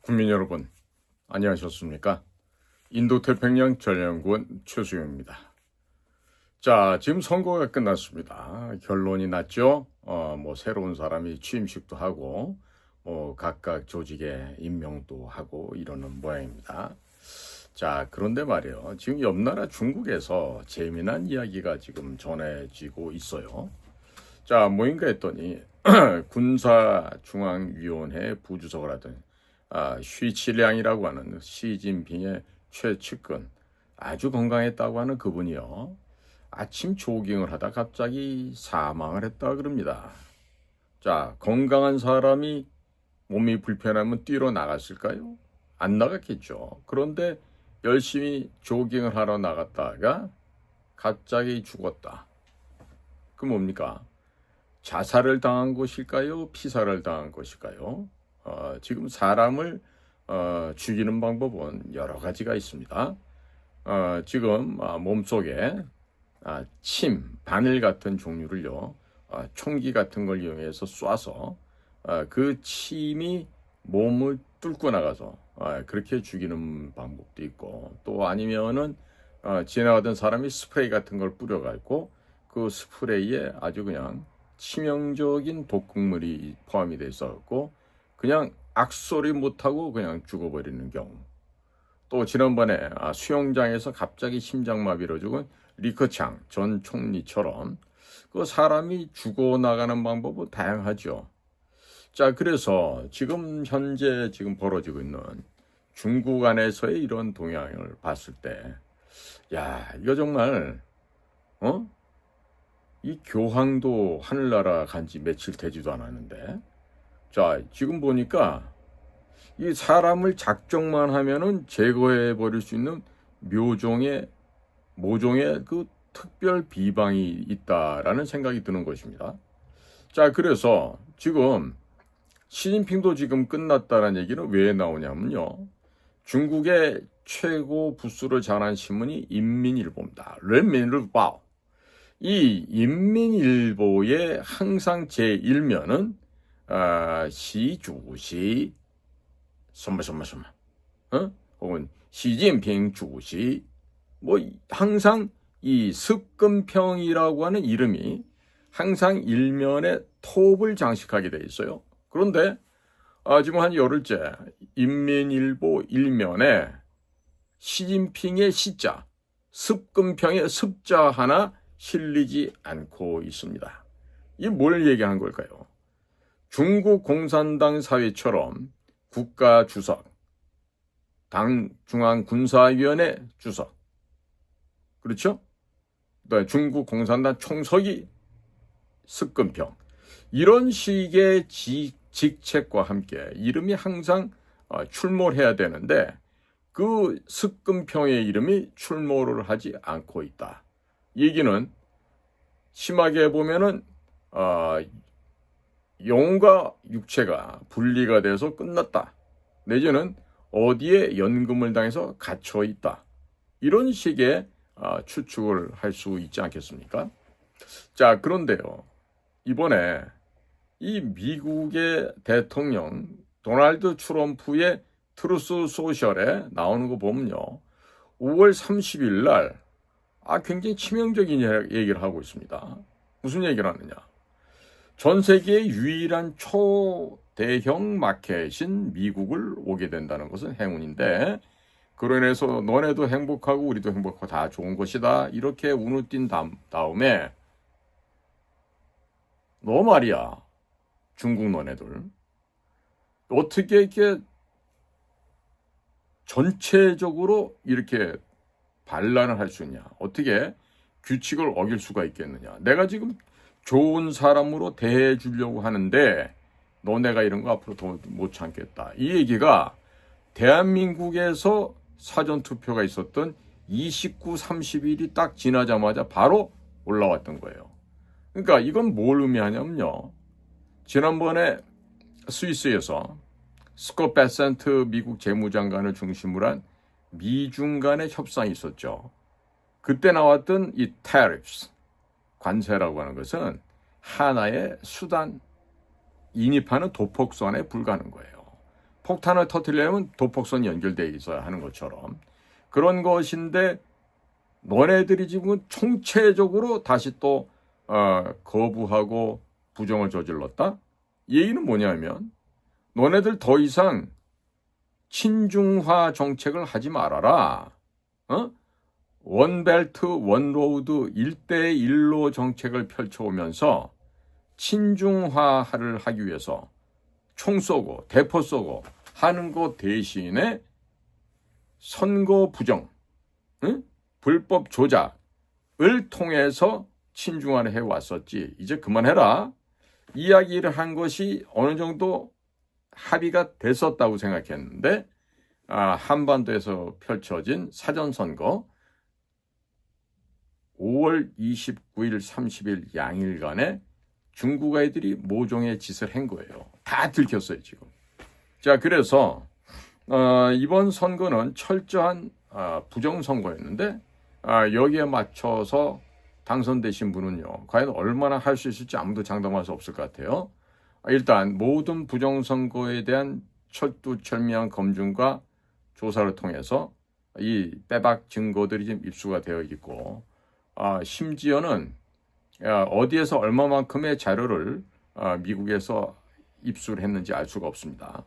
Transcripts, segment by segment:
국민 여러분, 안녕하셨습니까? 인도태평양 전략연구원 최수영입니다. 자, 지금 선거가 끝났습니다. 결론이 났죠? 새로운 사람이 취임식도 하고, 각각 조직에 임명도 하고 이러는 모양입니다. 자, 그런데 말이에요. 지금 옆나라 중국에서 재미난 이야기가 지금 전해지고 있어요. 자, 뭐인가 했더니, 군사중앙위원회 부주석을 하던 쉬치량이라고 하는 시진핑의 최측근, 아주 건강했다고 하는 그분이요. 아침 조깅을 하다 갑자기 사망을 했다 그럽니다. 자, 건강한 사람이 몸이 불편하면 뛰러 나갔을까요? 안 나갔겠죠. 그런데 열심히 조깅을 하러 나갔다가 갑자기 죽었다. 그 뭡니까? 자살을 당한 것일까요? 피살을 당한 것일까요? 지금 사람을 죽이는 방법은 여러 가지가 있습니다. 지금 몸속에 침, 바늘 같은 종류를요, 총기 같은 걸 이용해서 쏴서 그 침이 몸을 뚫고 나가서 그렇게 죽이는 방법도 있고, 또 아니면은 지나가던 사람이 스프레이 같은 걸 뿌려갖고 그 스프레이에 아주 그냥 치명적인 독극물이 포함이 돼 있어갖고 그냥 악소리 못하고 그냥 죽어버리는 경우. 또 지난번에 수영장에서 갑자기 심장마비로 죽은 리커창 전 총리처럼 그 사람이 죽어나가는 방법은 다양하죠. 자, 그래서 지금 현재 벌어지고 있는 중국 안에서의 이런 동향을 봤을 때, 야, 이거 정말 이 교황도 하늘나라 간지 며칠 되지도 않았는데, 자, 지금 보니까 이 사람을 작정만 하면은 제거해 버릴 수 있는 모종의 그 특별 비방이 있다라는 생각이 드는 것입니다. 자, 그래서 지금 시진핑도 지금 끝났다는 얘기는 왜 나오냐면요. 중국의 최고 부수를 잘한 신문이 인민일보입니다. 인민일보. 이 인민일보의 항상 제1면은 시주시 혹은 시진핑 주시 항상 이 습근평이라고 하는 이름이 항상 일면에 톱을 장식하게 돼 있어요. 그런데 지금 한 열흘째 인민일보 일면에 시진핑의 시자, 습근평의 습자 하나 실리지 않고 있습니다. 이게 뭘 얘기하는 걸까요? 중국 공산당 사회처럼 국가 주석, 당 중앙군사위원회 주석, 그렇죠? 중국 공산당 총석이 습근평, 이런 식의 직책과 함께 이름이 항상 출몰해야 되는데 그 습근평의 이름이 출몰을 하지 않고 있다. 얘기는 심하게 보면은 영혼과 육체가 분리가 돼서 끝났다. 내지는 어디에 연금을 당해서 갇혀 있다. 이런 식의 추측을 할 수 있지 않겠습니까? 자, 그런데요. 이번에 이 미국의 대통령 도널드 트럼프의 트루스 소셜에 나오는 거 보면요. 5월 30일 날 굉장히 치명적인 얘기를 하고 있습니다. 무슨 얘기를 하느냐? 전 세계의 유일한 초대형 마켓인 미국을 오게 된다는 것은 행운인데, 그로 인해서 너네도 행복하고 우리도 행복하고 다 좋은 것이다. 이렇게 운을 띈 다음에 너 말이야, 중국 너네들 어떻게 이렇게 전체적으로 이렇게 반란을 할 수 있냐? 어떻게 규칙을 어길 수가 있겠느냐? 내가 지금 좋은 사람으로 대해 주려고 하는데 너네가 이런 거 앞으로 더 못 참겠다. 이 얘기가 대한민국에서 사전투표가 있었던 29, 30일이 딱 지나자마자 바로 올라왔던 거예요. 그러니까 이건 뭘 의미하냐면요. 지난번에 스위스에서 스콧 베센트 미국 재무장관을 중심으로 한 미중 간의 협상이 있었죠. 그때 나왔던 이 tariffs, 관세라고 하는 것은 하나의 수단, 인입하는 도폭선에 불과한 거예요. 폭탄을 터뜨리려면 도폭선이 연결되어 있어야 하는 것처럼 그런 것인데 너네들이 지금 총체적으로 다시 또 거부하고 부정을 저질렀다? 이 얘기는 뭐냐면 너네들 더 이상 친중화 정책을 하지 말아라. 원벨트 원로드 1대1로 정책을 펼쳐오면서 친중화를 하기 위해서 총 쏘고 대포 쏘고 하는 것 대신에 선거 부정, 불법 조작을 통해서 친중화를 해왔었지. 이제 그만해라. 이야기를 한 것이 어느 정도 합의가 됐었다고 생각했는데 한반도에서 펼쳐진 사전선거 5월 29일, 30일 양일간에 중국 아이들이 모종의 짓을 한 거예요. 다 들켰어요, 지금. 자, 그래서 이번 선거는 철저한 부정선거였는데 여기에 맞춰서 당선되신 분은요, 과연 얼마나 할 수 있을지 아무도 장담할 수 없을 것 같아요. 일단 모든 부정선거에 대한 철두철미한 검증과 조사를 통해서 이 빼박 증거들이 지금 입수가 되어 있고 심지어는 어디에서 얼마만큼의 자료를 미국에서 입수를 했는지 알 수가 없습니다.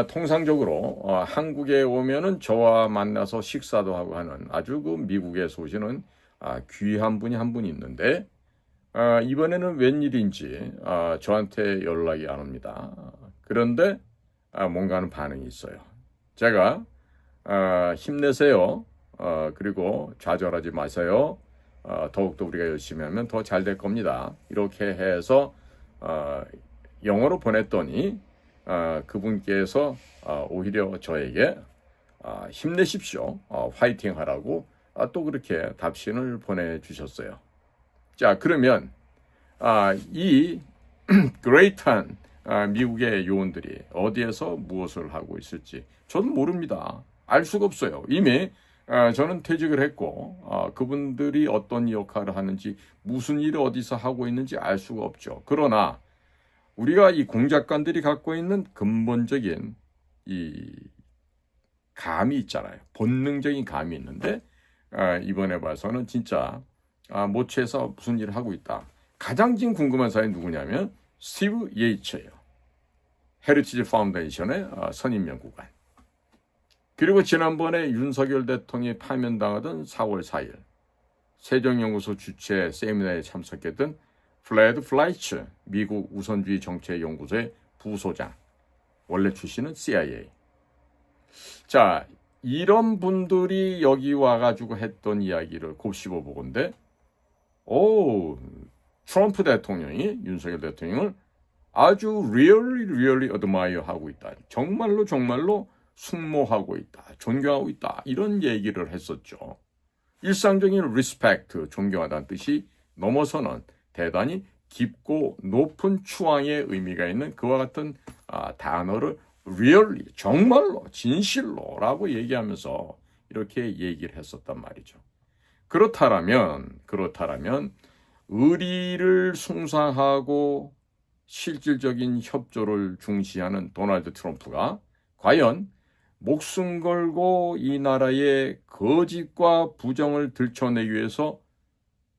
통상적으로 한국에 오면은 저와 만나서 식사도 하고 하는 아주 그 미국에서 오시는 귀한 분이 한 분 있는데 이번에는 웬일인지 저한테 연락이 안 옵니다. 그런데 뭔가 하는 반응이 있어요. 제가 힘내세요. 그리고 좌절하지 마세요. 더욱더 우리가 열심히 하면 더 잘 될 겁니다. 이렇게 해서 영어로 보냈더니 그분께서 오히려 저에게 힘내십시오. 화이팅 하라고 또 그렇게 답신을 보내주셨어요. 자, 그러면 이 그레이트한 미국의 요원들이 어디에서 무엇을 하고 있을지 저는 모릅니다. 알 수가 없어요. 이미 저는 퇴직을 했고 그분들이 어떤 역할을 하는지 무슨 일을 어디서 하고 있는지 알 수가 없죠. 그러나 우리가 이 공작관들이 갖고 있는 근본적인 이 감이 있잖아요. 본능적인 감이 있는데 이번에 봐서는 진짜 모체에서 무슨 일을 하고 있다. 가장 지금 궁금한 사람이 누구냐면 스티브 예이츠예요. 헤리티지 파운데이션의 선임연구관. 그리고 지난번에 윤석열 대통령이 파면당하던 4월 4일 세종연구소 주최 세미나에 참석했던 플레드 플라이츠 미국 우선주의 정책연구소의 부소장. 원래 출신은 CIA. 자, 이런 분들이 여기 와가지고 했던 이야기를 곱씹어 보건데 트럼프 대통령이 윤석열 대통령을 아주 really admire 하고 있다. 정말로 숭모하고 있다. 존경하고 있다. 이런 얘기를 했었죠. 일상적인 respect, 존경하다는 뜻이 넘어서는 대단히 깊고 높은 추앙의 의미가 있는 그와 같은 단어를 really, 정말로, 진실로 라고 얘기하면서 이렇게 얘기를 했었단 말이죠. 그렇다라면 의리를 숭상하고 실질적인 협조를 중시하는 도널드 트럼프가 과연 목숨 걸고 이 나라의 거짓과 부정을 들춰내기 위해서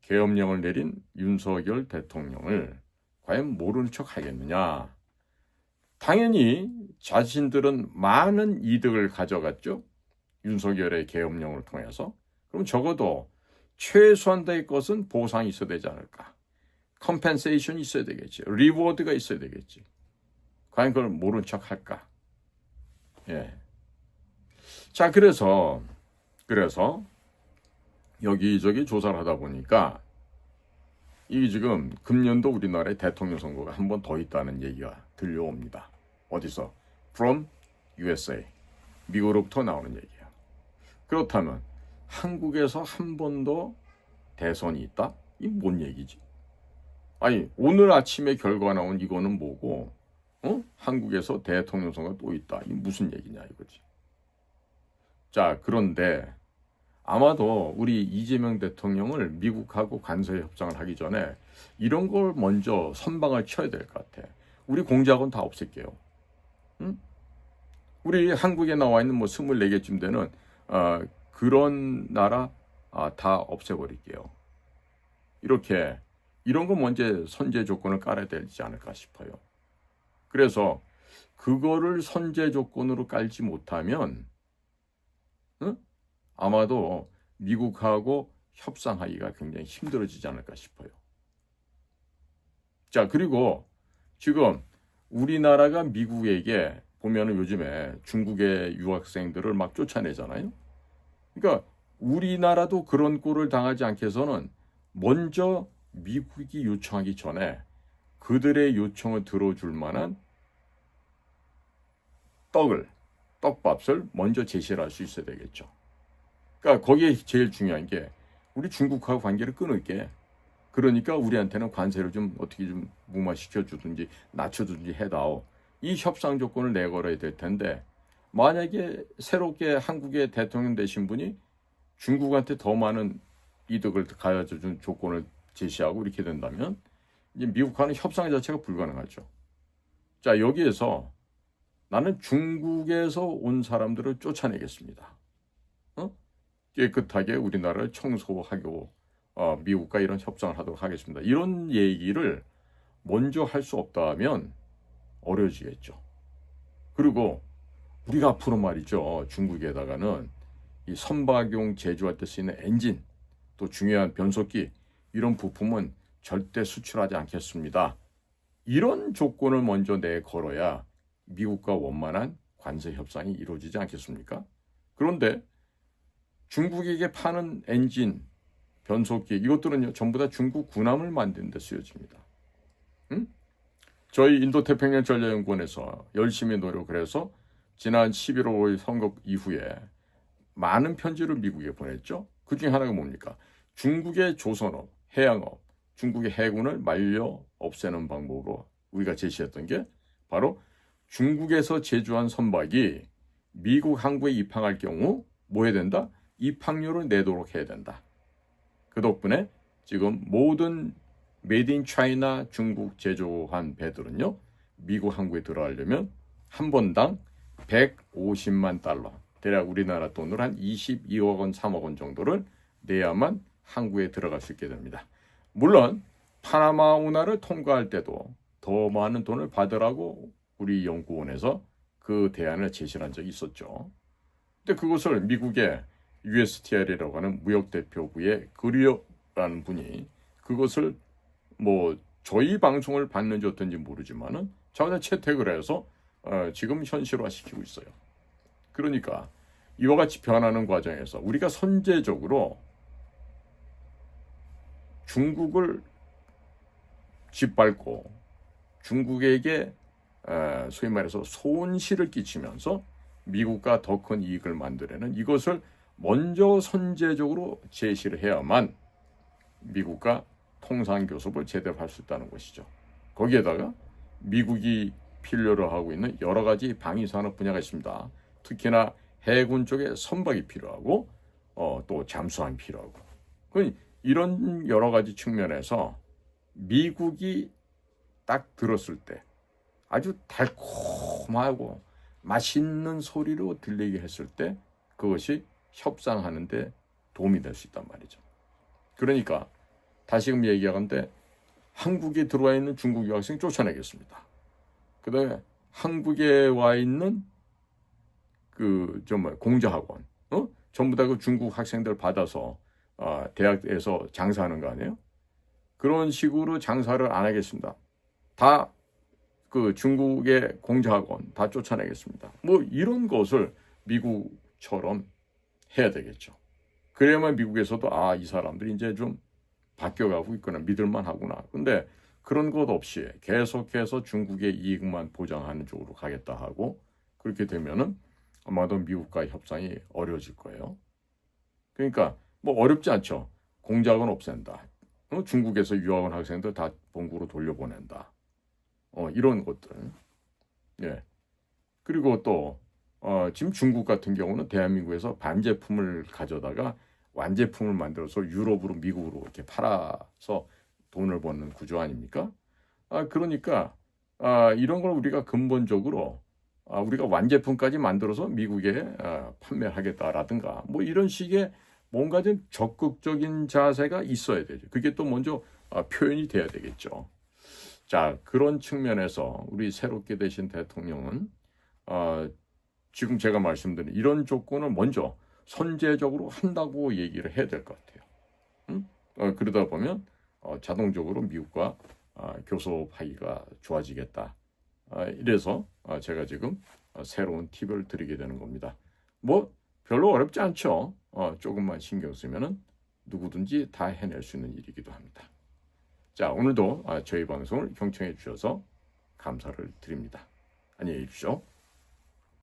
계엄령을 내린 윤석열 대통령을 과연 모르는 척 하겠느냐. 당연히 자신들은 많은 이득을 가져갔죠. 윤석열의 계엄령을 통해서. 그럼 적어도 최소한의 것은 보상이 있어야 되지 않을까. 컴펜세이션이 있어야 되겠지. 리워드가 있어야 되겠지. 과연 그걸 모른 척 할까. 예. 자, 그래서 여기저기 조사를 하다 보니까 이게 지금 금년도 우리나라의 대통령 선거가 한 번 더 있다는 얘기가 들려옵니다. 어디서? From USA. 미국으로부터 나오는 얘기야. 그렇다면 한국에서 한 번 더 대선이 있다? 이게 뭔 얘기지? 아니, 오늘 아침에 결과가 나온 이거는 뭐고 한국에서 대통령 선거가 또 있다. 이게 무슨 얘기냐 이거지. 자, 그런데 아마도 우리 이재명 대통령을 미국하고 간섭 협상을 하기 전에 이런 걸 먼저 선방을 쳐야 될 것 같아. 우리 공작원 다 없앨게요. 응? 우리 한국에 나와 있는 뭐 24개쯤 되는 그런 나라 다 없애버릴게요. 이렇게 이런 거 먼저 선제 조건을 깔아야 되지 않을까 싶어요. 그래서 그거를 선제 조건으로 깔지 못하면 아마도 미국하고 협상하기가 굉장히 힘들어지지 않을까 싶어요. 자, 그리고 지금 우리나라가 미국에게 보면은 요즘에 중국의 유학생들을 막 쫓아내잖아요. 그러니까 우리나라도 그런 꼴을 당하지 않게 해서는 먼저 미국이 요청하기 전에 그들의 요청을 들어줄 만한 떡밥을 먼저 제시를 할 수 있어야 되겠죠. 그러니까 거기에 제일 중요한 게 우리 중국하고 관계를 끊을게. 그러니까 우리한테는 관세를 좀 어떻게 좀 무마시켜 주든지 낮춰주든지 해다오. 이 협상 조건을 내걸어야 될 텐데 만약에 새롭게 한국의 대통령 되신 분이 중국한테 더 많은 이득을 가져준 조건을 제시하고 이렇게 된다면 이제 미국과는 협상 자체가 불가능하죠. 자, 여기에서 나는 중국에서 온 사람들을 쫓아내겠습니다. 깨끗하게 우리나라를 청소하고 미국과 이런 협상을 하도록 하겠습니다. 이런 얘기를 먼저 할 수 없다면 어려워지겠죠. 그리고 우리가 앞으로 말이죠. 중국에다가는 이 선박용 제조할 때 쓰이는 엔진, 또 중요한 변속기 이런 부품은 절대 수출하지 않겠습니다. 이런 조건을 먼저 내걸어야 미국과 원만한 관세 협상이 이루어지지 않겠습니까? 그런데 중국에게 파는 엔진, 변속기 이것들은요 전부 다 중국 군함을 만드는 데 쓰여집니다. 저희 인도태평양 전략연구원에서 열심히 노력을 해서 지난 11월 5일 선거 이후에 많은 편지를 미국에 보냈죠. 그 중에 하나가 뭡니까? 중국의 조선업, 해양업, 중국의 해군을 말려 없애는 방법으로 우리가 제시했던 게 바로 중국에서 제조한 선박이 미국 항구에 입항할 경우 뭐 해야 된다? 입항료를 내도록 해야 된다. 그 덕분에 지금 모든 메이드 인 차이나 중국 제조한 배들은요. 미국 항구에 들어가려면 한 번당 150만 달러, 대략 우리나라 돈으로 한 22억 원, 3억 원 정도를 내야만 항구에 들어갈 수 있게 됩니다. 물론 파나마 운하를 통과할 때도 더 많은 돈을 받으라고 우리 연구원에서 그 대안을 제시한 적이 있었죠. 근데 그것을 미국의 USTR이라고 하는 무역대표부의 그리어라는 분이 그것을 뭐 저희 방송을 봤는지 어떤지 모르지만은 자기가 채택을 해서 지금 현실화시키고 있어요. 그러니까 이와 같이 변하는 과정에서 우리가 선제적으로 중국을 짓밟고 중국에게 소위 말해서 손실을 끼치면서 미국과 더 큰 이익을 만들어내는 이것을 먼저 선제적으로 제시를 해야만 미국과 통상교섭을 제대로 할 수 있다는 것이죠. 거기에다가 미국이 필요로 하고 있는 여러 가지 방위산업 분야가 있습니다. 특히나 해군 쪽에 선박이 필요하고 또 잠수함이 필요하고 이런 여러 가지 측면에서 미국이 딱 들었을 때 아주 달콤하고 맛있는 소리로 들리게 했을 때 그것이 협상하는 데 도움이 될 수 있단 말이죠. 그러니까 다시금 얘기하건대 한국에 들어와 있는 중국 유학생 쫓아내겠습니다. 그 다음에 한국에 와 있는 공자학원 전부 다 그 중국 학생들 받아서 대학에서 장사하는 거 아니에요? 그런 식으로 장사를 안 하겠습니다. 다 그 중국의 공자학원 다 쫓아내겠습니다. 뭐 이런 것을 미국처럼 해야 되겠죠. 그래야만 미국에서도 이 사람들이 이제 좀 바뀌어가고 있구나, 믿을만 하구나. 근데 그런 것 없이 계속해서 중국의 이익만 보장하는 쪽으로 가겠다 하고 그렇게 되면은 아마도 미국과의 협상이 어려워질 거예요. 그러니까 뭐 어렵지 않죠. 공작은 없앤다. 중국에서 유학원 학생들 다 본국으로 돌려보낸다. 이런 것들. 예. 그리고 또 지금 중국 같은 경우는 대한민국에서 반제품을 가져다가 완제품을 만들어서 유럽으로 미국으로 이렇게 팔아서 돈을 버는 구조 아닙니까? 그러니까 이런 걸 우리가 근본적으로 우리가 완제품까지 만들어서 미국에 판매하겠다라든가 뭐 이런 식의 뭔가 좀 적극적인 자세가 있어야 되죠. 그게 또 먼저 표현이 돼야 되겠죠. 자, 그런 측면에서 우리 새롭게 되신 대통령은 지금 제가 말씀드린 이런 조건을 먼저 선제적으로 한다고 얘기를 해야 될 것 같아요. 그러다 보면 자동적으로 미국과 교섭 하기가 좋아지겠다. 이래서 제가 지금 새로운 팁을 드리게 되는 겁니다. 뭐 별로 어렵지 않죠. 조금만 신경 쓰면은 누구든지 다 해낼 수 있는 일이기도 합니다. 자, 오늘도 저희 방송을 경청해 주셔서 감사를 드립니다. 안녕히 계십시오.